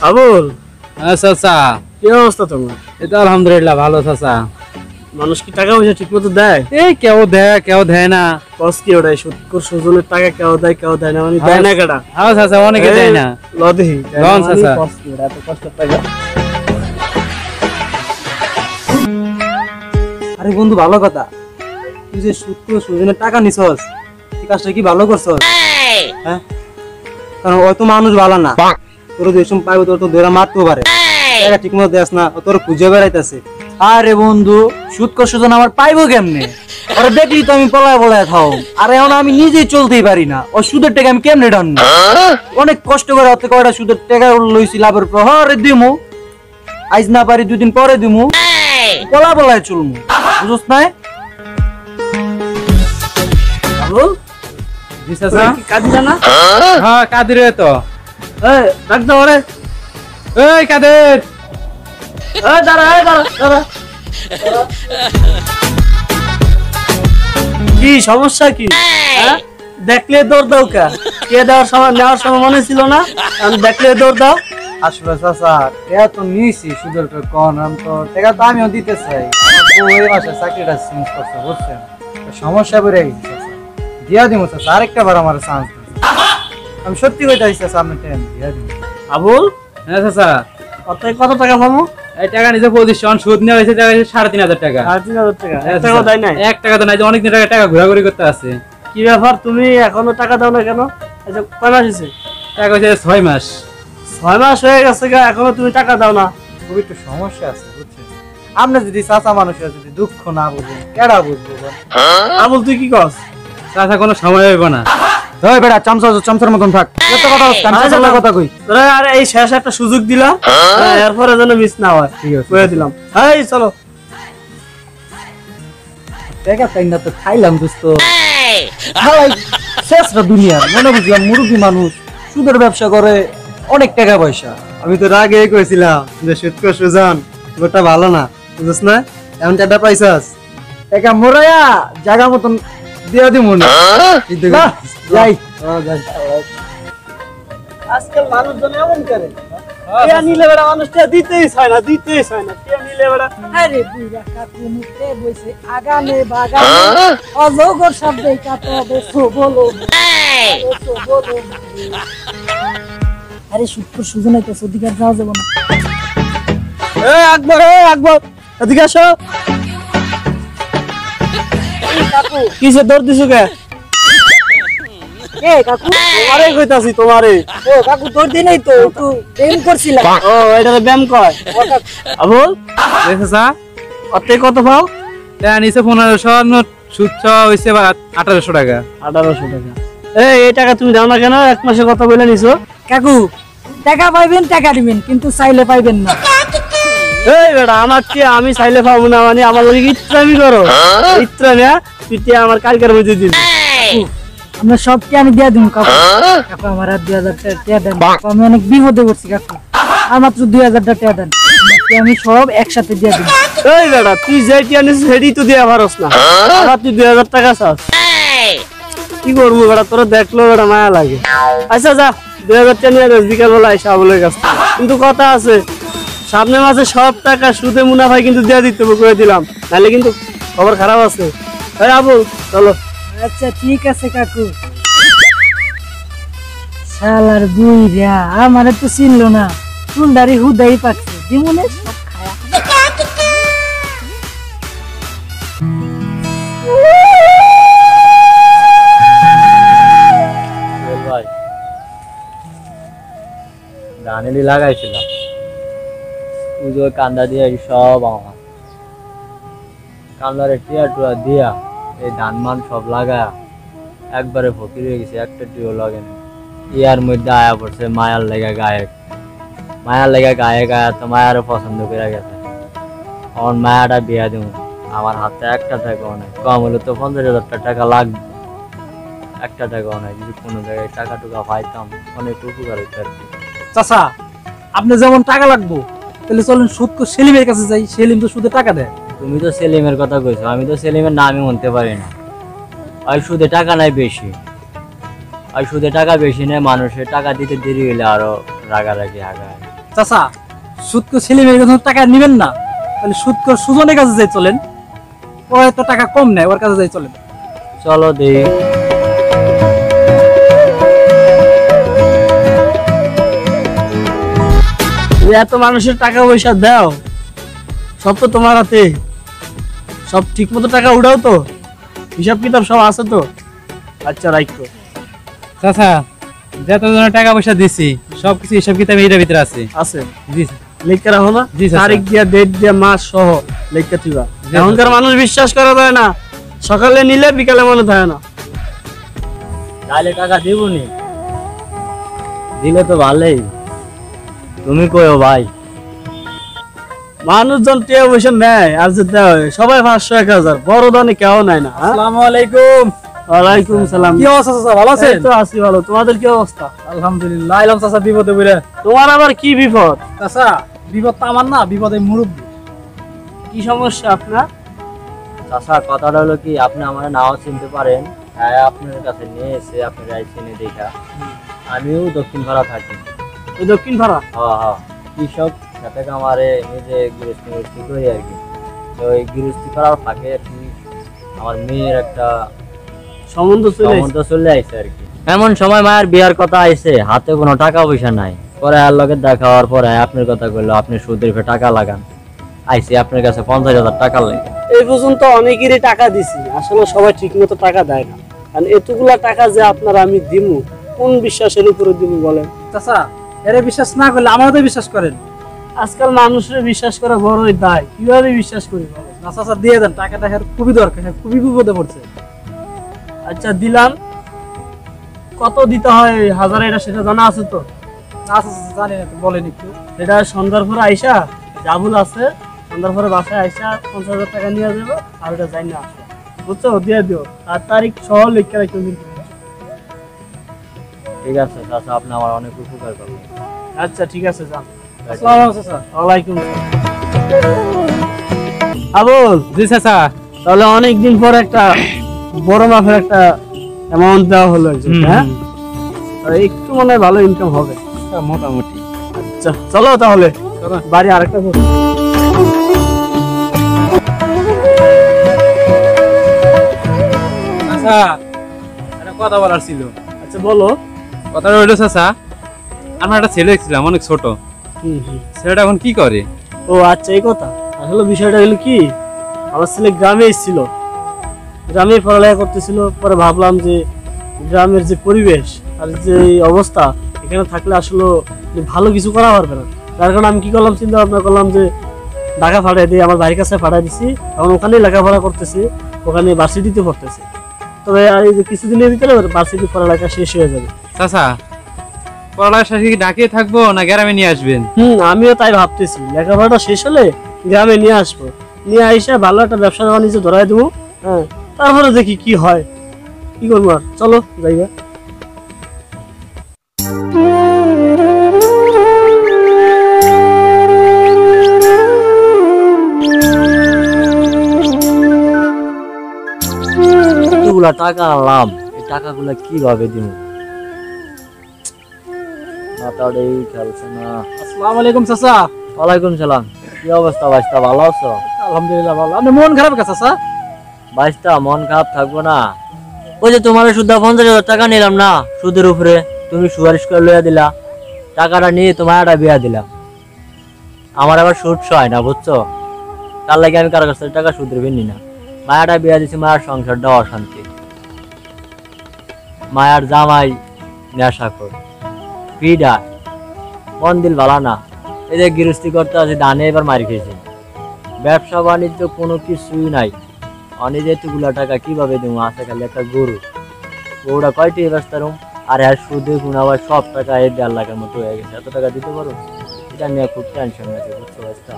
আবুল, হ্যাঁ চাচা, কি অবস্থা তোমার? এই তো আলহামদুলিল্লাহ ভালো চাচা। মানুষ কি টাকা পয়সা ঠিক মতো দেয়? এই কেউ দেয় না। কস কি ওটাই সুজনের টাকা কেউ দেয় না, মানে দেয় না কেডা? হ্যাঁ চাচা, অনেকে দেয় না। লদেহি লন চাচা, কস কি ওটা এত কষ্ট টাকা? আরে বন্ধু, ভালো কথা। তুই যে সুজনের টাকা নিছস, এই কাজটা কি ভালো করছস? হ্যাঁ, কারণ ও তো মানুষ ভালো না। তোর দেশম পাইব, তোর তো ধরে মারতেও পারে। টাকা ঠিক মতো দেস না, ও তোর খুঁজে বেড়াইতেছে। আরে বন্ধু, সুদকর সুজন আমার পাইবো কেমনে? ওরা দেখলি তো আমি পলায় খাও। আর এখন আমি নিজেই চলতেই পারি না, ও সুদের টাকা আমি কেমনে টানবো? অনেক কষ্ট করে হাতে কয়টা সুদের টাকা লইছি, লাভের পর হরে দিমু। আজ না পারি 2 দিন পরে দিমু, পলায় চলমু, বুঝছ না? আবুল, জি চাচা। কাঁদিলা না? হ্যাঁ কাদের তো। এই ডাক দাও রে। এই কাদের, এই দাঁড়া। কি সমস্যা কি? হ্যাঁ, দেখলে দৌড় দাও কে দেওয়ার সময় নেওয়ার সময় মনে ছিল না? আমি দেখলে দৌড় দাও। আসলে চাচা, টাকা তো নিয়েছি সুদের কন, তো টাকা তো আমিও দিতে চাই। আমার বউ এই মাসে চাকরিটা চেঞ্জ করছে, বুঝছেন? সমস্যা বেড়ে গেছে চাচা, দিয়া দিব চাচা, আরেকটা বার আমার চান্স দিন। আমি সত্যি কইতে চাইছি চাচা, আপনি টাইম দিয়া দিন। আবুল, হ্যাঁ চাচা, কত টাকা পাবো? এই টাকা নিচে প্রতিষ্ঠান সুদ নেওয়া হয়েছে 3,500 টাকা। 3,500 টাকা? 1 টাকাও দেয় নাই? 1 টাকা তো নাই, অনেকদিন টাকা ঘোরাঘুরি করতে আছে। কি ব্যাপার, তুমি এখনো টাকা দাও না কেন? আচ্ছা, কয় মাস হয়েছে? টাকা হয়েছে 6 মাস। 6 মাস হয়ে গেছে গা, এখনো তুমি টাকা দাও না? খুব একটু সমস্যা আছে, বুঝছেন? আপনি যদি চাচা মানুষের যদি দুঃখ না বুঝেন, কেডা বুঝবো? আবুল, তুই কি কস? চাচা কোনো সময় হইব না। ওই বেটা, চামচার মতন থাক। এত কথা হচ্ছে, আমি চাচার কথা কই। তোরা আর এই শেষ একটা সুযোগ দিলাম, এরপরে যেন মিস না হয়। ঠিক আছে, কয়ে দিলাম। এই চলো। টাকা পাই না তো খাইলাম দোস্ত। হালাই শেষরা দুনিয়া, মনে বুঝলাম মুরব্বী মানুষ সুদের ব্যবসা করে, অনেক টাকা পয়সা। আমি তো আগে কইছিলাম যে সুদকর সুজন ওটা ভালো না, বুঝছ না? এমন টাকা পাইছাস, টাকা মোরাইয়া জায়গা মতন দিয়া দিমু না। যাই আজকাল মানুষজন এমন করে, টিয়া নিলে বেড়া মানুষটা দিতেই চায় না। টিয়া নিলে বেড়া আরে বুইরা কাকু মুখে বইছে আগানে বাগানে অজগর শব্দে কাটো বেসো বলো। আরে সুদকর সুজন আইতাছে, ওদিকে আর যাওয়া যাবে না। আকবর, এদিকে আসো। কাকু কিসে দৌড় দিছো কে? কে কাকু? তোমারে কইতাছি, তোমারে। ও কাকু, তোর দিনই তো একটু প্রেম করছিলাম। ও, এটারে ব্যায়াম কয়। আবুল, এই চাচা, অতে কত পাও? টাকা নিচে 1500, সুদ হয়েছে 1800 টাকা। 1800 টাকা। এই টাকা তুমি দাও না কেন? 1 মাসে কত বলে নিছো? কাকু, টাকা পাইবেন, টাকা দিবেন, কিন্তু চাইলে পাইবেন না। এই বেটা, আমার টিয়া আমি চাইলে পাবো না মানে আমার লগে ইত্রামি করো? ইত্রামি? তুই টিয়া আমার কালকের মধ্যে দিবি। আমরা সব কে আমি দিয়া দিব কাকু। কাকু আমার আর 2000 টাকা দেন। কাকু, আমি অনেক বিপদে পড়ছি কাকু, আর মাত্র 2000 টাকা দেন। আমি সব একসাথে দিয়া দিব। এই বেটা, তুই যে টিয়া নিছিস সেটাই তো দিয়া পারস না, আবার তুই 2000 টাকা চাস? কি করবো বেটা, তোরা দেখলো বেটা মায়া লাগে। আচ্ছা যা, 2000 টাকা নিয়ে বিকাল বেলা এসে আবুলের কাছে। কিন্তু কথা আছে, সামনের মাসে সব টাকা সুদে মুনাফায় কিন্তু দিয়া দিতে হবে, করে দিলাম, নাহলে কিন্তু খবর খারাপ আছে। এই আবুল, চলো। আচ্ছা ঠিক আছে কাকু। শালার বুইরা আমারে তো চিনলো না, চুলদারি হুদাই পাচ্ছে, দিমুনে সব খায়া। ভাই, ধানেলি লাগাইছিলাম, পুজোর কান্দা দিয়ে সব আমার কান্দারে টিয়া টুয়া দিয়া এই ধান মান সব লাগা একবারে ফকির হয়ে গেছে, একটা টিও লাগেনি। ইয়ার মধ্যে আয়া পড়ছে মায়ার লেগে গায়ক, তো মায়ারও পছন্দ করে গেছে। আমার মায়াটা বিয়া দিব, আমার হাতে একটা টাকাও নেই, কম হলে তো 50,000 টাকা লাগবে। একটা টাকাও নাই, যদি কোনো জায়গায় টাকা টুকা পাইতাম অনেক উপকার হইতো আর কি। চাচা, আপনি যেমন টাকা লাগবো, তাহলে চলেন সুদকর সেলিমের কাছে যাই, সেলিম তো সুদে টাকা দেয়। তুমি তো সেলিমের কথা কইছো, আমি তো সেলিমের নামই মনতে পারি না। আর সুদে টাকা নাই বেশি, আর সুদে টাকা বেশি নেই, মানুষের টাকা দিতে দেরি হইলে আরো রাগারাগি হাগায়। চাচা সুদকো সেলিমের কাছে টাকা নিবেন না, তাহলে সুদকোর সুজনের কাছে যাই চলেন, ও এত টাকা কম নেয়, ওর কাছে যাই চলেন। চলো দেই। এত মানুষের টাকা পয়সা দাও, সব তো তোমার হাতে, সব ঠিক মতো টাকা উঠাও তো, হিসাব কিতাব সব আছে তো? আচ্ছা রাখো। চাচা যত জনের টাকা পয়সা দিছি সবকিছু হিসাব কিতাব এটার ভিতরে আছে। আছে জি লেখা রাখো না, জি স্যার। তারিখ দিয়া ডেট দিয়া মাস সহ লেখা থিবা। এখনকার মানুষ বিশ্বাস করা যায় না, সকালে নিলে বিকালে মনে থাকে না। তাহলে টাকা দিবনি, দিলে তো ভালোই। তুমি কইও ভাই। মানুষজন টিয়া পয়সা নেয় আর যে দেওয়া হয় সবাই 500-1000, বড় দানে কেউ নাই না। হ্যাঁ? আসসালামু আলাইকুম। ওয়ালাইকুম সালাম। কি অবস্থা চাচা, ভালো আছেন? এই তো আছি ভালো, তোমাদের কি অবস্থা? আলহামদুলিল্লাহ। আইলাম চাচা বিপদে পড়ে। তোমার আবার কি বিপদ? চাচা বিপদ তো আমার না, বিপদে মুরব্বী। কি সমস্যা আপনার? চাচা কথাটা হলো কি, আপনি আমার নাও চিনতে পারেন, হ্যাঁ আপনার কাছে নিয়ে এসে আপনার চিনে দেখা। আমিও দক্ষিণ পাড়া থাকি। ওই দক্ষিণ পাড়া? হ্যাঁ হ্যাঁ, কৃষক সাথে আমারে নিজে গৃহস্থী করি আর কি। তো ওই গৃহস্থী করার ফাঁকে আর কি আমার মেয়ের একটা সম্বন্ধ চলে আইছে আর কি। এমন সময় মায়ের বিয়ার কথা আইছে, হাতে কোনো টাকা পয়সা নাই। পরে আর লোকের দেখা হওয়ার পরে আপনার কথা কইলো, আপনি সুদের উপরে টাকা লাগান। আইছে আপনার কাছে 50,000 টাকা লাগে। এই পর্যন্ত অনেকেরই টাকা দিছি, আসলে সবাই ঠিক মতো টাকা দেয় না। কারণ এতগুলা টাকা যে আপনার আমি দিমু, কোন বিশ্বাসের উপরে দিমু বলেন? চাচা এরে বিশ্বাস না করলে আমাদের বিশ্বাস করেন। আজকাল মানুষের বিশ্বাস করা বড়ই দায়, কিভাবে বিশ্বাস করি বলেন? না চাচা দিয়ে দেন, টাকাটা খুবই দরকার, খুবই বিপদে পড়ছে। আচ্ছা দিলাম, কত দিতে হয় হাজারে, এটা সেটা জানা আছে তো? না চাচা জানি না, তো বলেন একটু। এটা সন্ধ্যার পরে আইসা জাবুল আছে, সন্ধ্যার পরে বাসায় আইসা 50,000 টাকা নিয়ে যাবো, আর ওটা যাই না আসবে, বুঝছো? দিয়ে দিও, আর তারিখ সহ লিখে রাখো কিন্তু। ঠিক আছে চাচা, আপনি আমার অনেক উপকার করবেন। আচ্ছা ঠিক আছে, যান। আসসালামু আলাইকুম চাচা। ওয়ালাইকুম আসসালাম। আবুল, জি চাচা। তাহলে অনেকদিন পর একটা বড় মাপের একটা অ্যামাউন্ট দেওয়া হলো একজন, হ্যাঁ? আর একটু মনে হয় ভালো ইনকাম হবে। মোটামুটি। আচ্ছা চলো তাহলে বাড়ি আরেকটা করো। চাচা একটা কথা বলার ছিল। আচ্ছা বলো। কথাটা হইলো চাচা, আমার একটা ছেলে ছিলাম অনেক ছোট, ছেলেটা এখন কি করে? ও আচ্ছা, এই কথা। আসলে বিষয়টা হলো কি, আমার ছেলে গ্রামে এসেছিল, গ্রামে পড়ালেখা করতেছিল। পরে ভাবলাম যে গ্রামের যে পরিবেশ আর যে অবস্থা, এখানে থাকলে আসলে ভালো কিছু করা পারবে না। তার কারণে আমি কি করলাম, চিন্তা ভাবনা করলাম যে ঢাকা পাঠাই দিই, আমার বাড়ির কাছে পাঠাই দিছি। এখন ওখানেই লেখাপড়া করতেছি, ওখানে ভার্সিটিতে পড়তেছি। তবে এই যে কিছুদিনের ভিতরে ভার্সিটি পড়ালেখা শেষ হয়ে যাবে। চাচা পড়ালেখা শেষে কি ঢাকিয়ে থাকবো না গ্রামে নিয়ে আসবেন? আমিও তাই ভাবতেছি, লেখাপড়াটা শেষ হলে গ্রামে নিয়ে আসবো, নিয়ে আইসা ভালো একটা ব্যবসা বাণিজ্য ধরাই দেবো। হ্যাঁ, তারপরে দেখি কি হয়, কি করবো। আর চলো যাইবা। এতগুলা টাকা আনলাম, এই টাকাগুলা কিভাবে দিব? মাথাটাই খেলছে না। আসসালামু আলাইকুম চাচা। ওয়ালাইকুম সালাম। কি অবস্থা বাইস্তা, ভালো আছো? আলহামদুলিল্লাহ ভালো। আপনি মন খারাপ কে চাচা? বাইস্তা মন খারাপ থাকবো না। ওই যে তোমার সুদ্ধা 50,000 টাকা নিলাম না সুদের উপরে, তুমি সুপারিশ করে লইয়া দিলা, টাকাটা নিয়ে তোমার একটা বিয়া দিলাম। আমার আবার সুদ সয় না, বুঝছো? তার লাগে আমি কারো কাছ থেকে টাকা সুদের বেনি না। মায়াটা বিয়া দিছি, মায়ের সংসারটা অশান্তি। মায়ার জামাই নেশা কর, ফিডা, মন দিল ভালো না। এই যে গৃহস্থী করতে আছে, ধানে এবার মারি খেয়েছে। ব্যবসা বাণিজ্য কোনো কিছুই নাই। অনেক এতগুলা টাকা কিভাবে দেবো? আছে খালি একটা গরু, গরুটা কয়টি ব্যবস্থা রুম, আর হ্যাঁ সুদে গুণ আবার সব টাকা 1.5 লাখের মতো হয়ে গেছে। এত টাকা দিতে পারো? এটা নিয়ে খুব টেনশন আছে, বুঝছো ব্যবস্থা?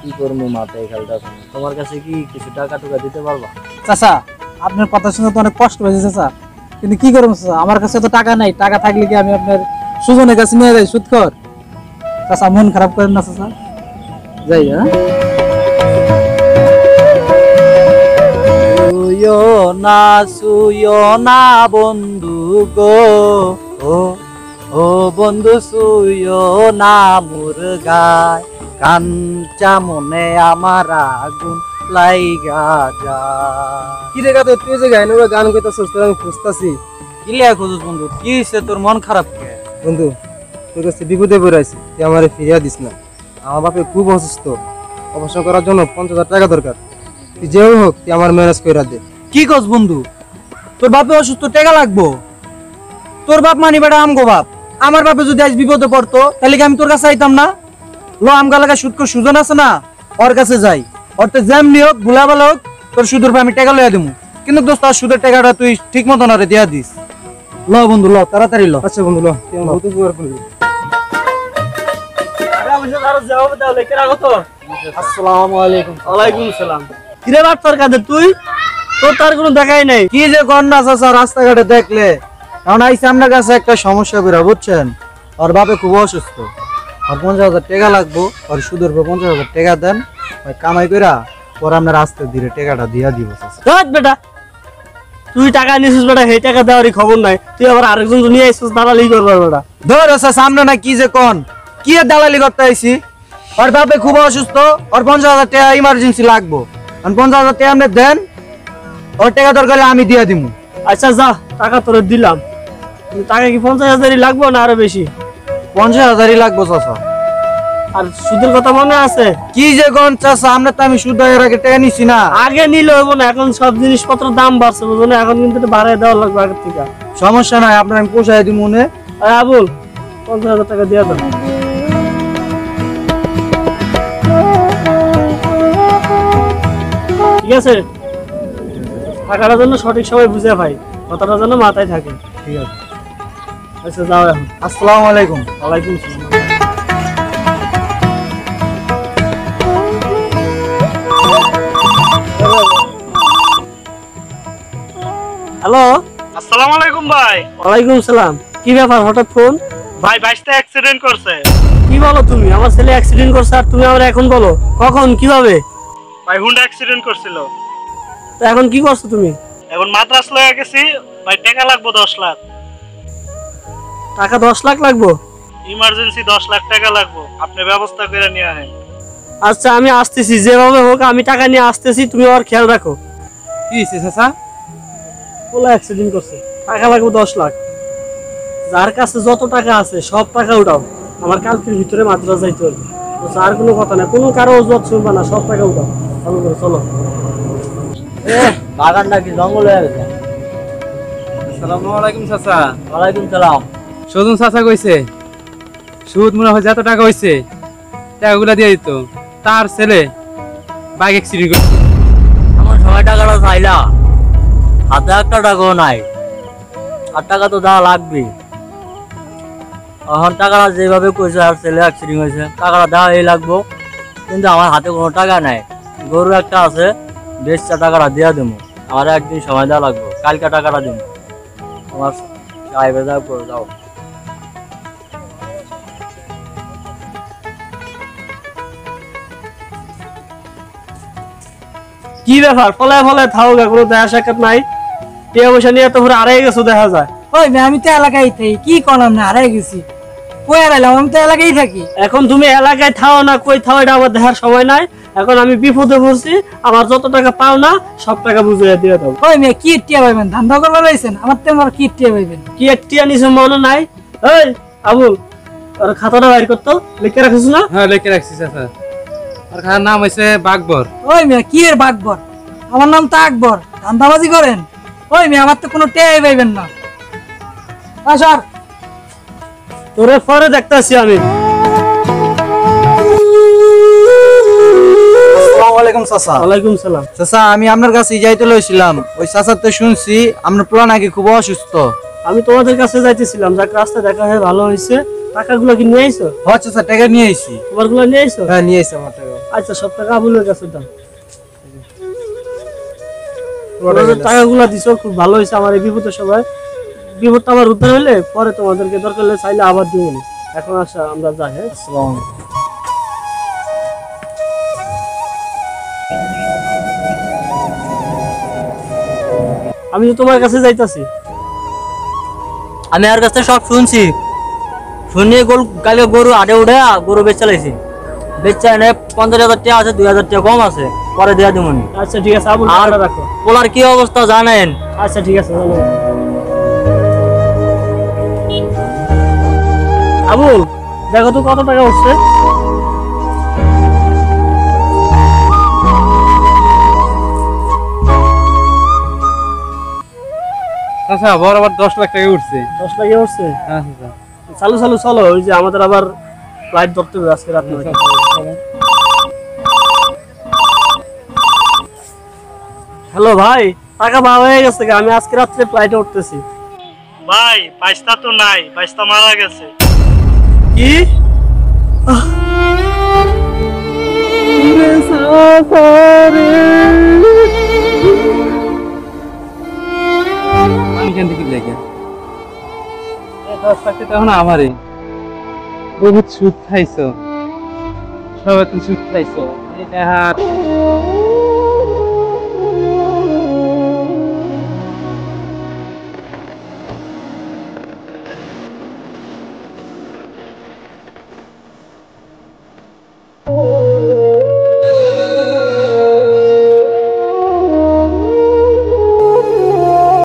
কি করবো, মাথায় খেলতে। তোমার কাছে কি কিছু টাকা টুকা দিতে পারবা? চাচা আপনার কথা শুনে তো অনেক কষ্ট হয়েছে চাচা, কিন্তু কি করবো চাচা, আমার কাছে তো টাকা নাই। টাকা থাকলে কি আমি আপনার সুজনের কাছে নিয়ে যাই সুদখোর? চাচা মন খারাপ করেন না চাচা, যাই। হ্যাঁ, সুয়ো না বন্ধু গো, ও বন্ধু শুইও না মুরগায়, কাঞ্চা মনে আমার আগুন লাইগা যায়। কি রে গাদা, তুই যে গাইন ওরা গান কইতাছস, তোর আমি খুঁজতাছি। কি লিয়া খুঁজুস বন্ধু? কি হইছে তোর, মন খারাপ কে? বন্ধু তোর কাছে বিপদে পড়ে আছি, তুই আমারে ফিরিয়ে দিস না। আমার বাপে খুব অসুস্থ, অপারেশন করার জন্য 50,000 টাকা দরকার। তুই যেও হোক তুই আমার ম্যানেজ কইরা দে। কি কস বন্ধু? তোর বাপে অসুস্থ, টাকা লাগবো? তোর বাপ মানি বেটা আমগো বাপ। আমার বাপে যদি আজ বিপদে পড়তো তাহলে কি আমি তোর কাছে আইতাম না? লো আমগা লাগা সুদ করে সুজন আছে না, ওর কাছে যাই। ওর তো যেমনি হোক ভুলাভাল হোক তোর সুদের পর আমি টাকা লইয়া দেবো, কিন্তু দোস্ত আর সুদের টাকাটা তুই ঠিক মতন আরে দিয়া দিস। ল বন্ধু ল, তাড়াতাড়ি ল। আচ্ছা বন্ধু ল, তুই আমার বহুত উপকার করলি। আসসালামু আলাইকুম। ওয়ালাইকুম সালাম। কিরে বাপ তোর কাছে তুই, তোর তার কোনো দেখাই নাই। কি যে গন্ডা চাচা রাস্তাঘাটে দেখলে, কারণ আইসা আপনার কাছে একটা সমস্যা বেরা, বুঝছেন? ওর বাপে খুব অসুস্থ, আর 50,000 টাকা লাগবো। আর সুদের পর 50,000 টাকা দেন, ওই কামাই কইরা পরে আপনার আস্তে ধীরে টাকাটা দিয়া দিব চাচা। ধর বেটা, তুই টাকা নিছিস বেটা, সেই টাকা দেওয়ারই খবর নাই। তুই আবার আরেকজন নিয়ে আইছিস, দালালি করবার বেটা। ধর চাচা সামনে না কি যে কোন, কি এর দালালি করতে আইছি? ওর বাপে খুব অসুস্থ, ওর 50,000 টাকা ইমার্জেন্সি লাগবো। আর 50,000 টাকা আপনি দেন, ওর টাকা দরকার হলে আমি দিয়া দিব। আচ্ছা যা, টাকা তোরে দিলাম। কিন্তু টাকা কি 50,000-ই লাগবো না আরো বেশি? 50,000-ই লাগবো চাচা। আর সুদের কথা মনে আছে? কি যে কোন চাচা, আমরা তো আমি সুদ এর আগে টাকা নিছি না। আগে নিলে হইব না, এখন সব জিনিসপত্রের দাম বাড়ছে বুঝো না, এখন কিন্তু বাড়ায় দেওয়া লাগবে আগের থেকে। সমস্যা নাই, আপনার আমি পোষাই দিব মনে। আর আবুল 50,000 টাকা দিয়ে দাও। ঠিক আছে, টাকাটা যেন সঠিক সময় বুঝে পাই, কথাটা যেন মাথায় থাকে। ঠিক আছে, আচ্ছা যাও এখন। আসসালামু আলাইকুম। ওয়ালাইকুম আসসালাম। হ্যালো, আসসালামু আলাইকুম ভাই। ওয়ালাইকুম সালাম। কি ব্যাপার হঠাৎ ফোন? ভাই বাইশটা অ্যাক্সিডেন্ট করছে। কি বলো তুমি? আমার ছেলে অ্যাক্সিডেন্ট করছে আর তুমি আমার এখন বলো? কখন, কিভাবে? ভাই হুন্ডা অ্যাক্সিডেন্ট করছিল। তো এখন কি করছো তুমি? এখন মাদ্রাস লয়ে গেছি ভাই, টাকা লাগবে 10 লাখ। টাকা 10 লাখ লাগবো? ইমার্জেন্সি 10 লাখ টাকা লাগবে, আপনি ব্যবস্থা করে নিয়ে আসেন। আচ্ছা আমি আসতেছি, যেভাবে হোক আমি টাকা নিয়ে আসতেছি, তুমি আর খেয়াল রাখো। কি হয়েছে চাচা? বলে অ্যাক্সিডেন্ট করছে, টাকা লাগবে 10 লাখ। যার কাছে যত টাকা আছে সব টাকা উঠাও, আমার কালকের ভিতরে মাদ্রাস যাইতে হবে। তো আর কোনো কথা না, কোনো কারো অজুহাত শুনবা না, সব টাকা উঠাও। চলো করে চলো। বাগানটা কি জঙ্গল হয়ে গেছে? আসসালামু আলাইকুম চাচা। ওয়ালাইকুম সালাম। সজন চাচা কইছে সুদ মনে হয় যত টাকা হইছে টাকাগুলা দিয়ে দিত, তার ছেলে বাইক অ্যাক্সিডেন্ট করছে। আমার সবাই টাকাটা চাইলা, হাতে একটা টাকাও নাই, আর টাকা তো দেওয়া লাগবে। এখন টাকাটা যেভাবে কইছে আর ছেলে অ্যাক্সিডেন্ট হয়েছে, টাকাটা দেওয়াই লাগবো। কিন্তু আমার হাতে কোনো টাকা নাই, গরু একটা আছে, বেশটা টাকাটা দিয়ে দেবো। আমার একদিন সময় দেওয়া লাগবে, কালকে টাকাটা দেবো। আমার সাহেবে যাও করে দাও। কি ব্যাপার, ফলায় ফলায় থাও গা, কোনো দেখা সাক্ষাৎ নাই। টিয়া পয়সা নিয়ে তো পুরো আড়াই গেছো দেখা যায়। ওই মেয়ে, আমি তো এলাকায় থাকি, কি করলাম না হারাই গেছি। কই হারাইলাম? আমি তো এলাকায় থাকি। এখন তুমি এলাকায় থাও না কই থাও এটা আমার দেখার সময় নাই। এখন আমি বিপদে পড়ছি, আমার যত টাকা পাও না সব টাকা বুঝিয়ে দিয়ে দাও। ওই মেয়ে, কি টিয়া পাইবেন? ধান্দা করবার রয়েছেন আমার তো, আমার কি টিয়া পাইবেন? কি টিয়া নিছে মনে নাই? এই আবুল, তোর খাতাটা বাইর করতো, লিখে রাখিস না? হ্যাঁ লিখে রাখছি চাচা। আর খার নাম হয়েছে বাকবর। ওই মেয়ে, কি এর বাকবর? আমার নাম তো আকবর। ধান্দাবাজি করেন? ওই মেয়ে, আমার তো কোনো টিয়াই পাইবেন না। স্যার, তোরে পরে দেখতেছি আমি। আসসালামু আলাইকুম চাচা। ওয়ালাইকুম সালাম। চাচা আমি আপনার কাছে যাইতে লইছিলাম, ওই চাচার তো শুনছি আপনার পোলা নাকি খুব অসুস্থ। আমি তোমাদের কাছে যাইতেছিলাম, যাক রাস্তা দেখা হয়ে ভালো হয়েছে। টাকাগুলো কি নিয়ে আইছো? হ্যাঁ চাচা, টাকা নিয়ে আইছি। তোমার গুলো নিয়ে আইছো? হ্যাঁ নিয়ে আইছি আমার টাকা। আচ্ছা সব টাকা আবুলের কাছে দাও। টাকাগুলো দিছো, খুব ভালো হয়েছে। আমার এই বিপদের সময়, বিপদটা আমার উদ্ধার হইলে পরে তোমাদেরকে দরকার হলে চাইলে আবার দিব। এখন আসা আমরা যাই। হ্যাঁ, আসসালামু আলাইকুম। আমি তো তোমার কাছে যাইতাছি। আমি আর কাছে সব শুনছি, শুনিয়ে কালকে গরু আটে উঠে গরু বেচা লাইছি বেচা এনে 50,000 টাকা আছে, 2,000 টাকা কম আছে, পরে দেয়া দিমনি। আচ্ছা ঠিক আছে আবুল, আর টাকাটা রাখো। পোলার কি অবস্থা জানেন? আচ্ছা ঠিক আছে চলো। আবুল দেখো তো কত টাকা উঠছে। আচ্ছা বরাবর 10 লাখ টাকা উঠছে। 10 লাখ উঠছে। হ্যাঁ চাচা। চালু চালু চলো, ওই যে আমাদের আবার ফ্লাইট ধরতে হবে আজকে রাত 9টায়। হ্যালো ভাই, টাকা পাওয়া হয়ে গেছে, আমি আজকে রাত্রে ফ্লাইটে উঠতেছি। ভাই বাইস্তা তো নাই, বাইস্তা মারা গেছে। কি? আমি কেন থেকে লেগে 10 লাখ টাকা তখন আমারই। বহুত সুদ খাইছো, সবাই তুমি সুদ খাইছো। এই টাকা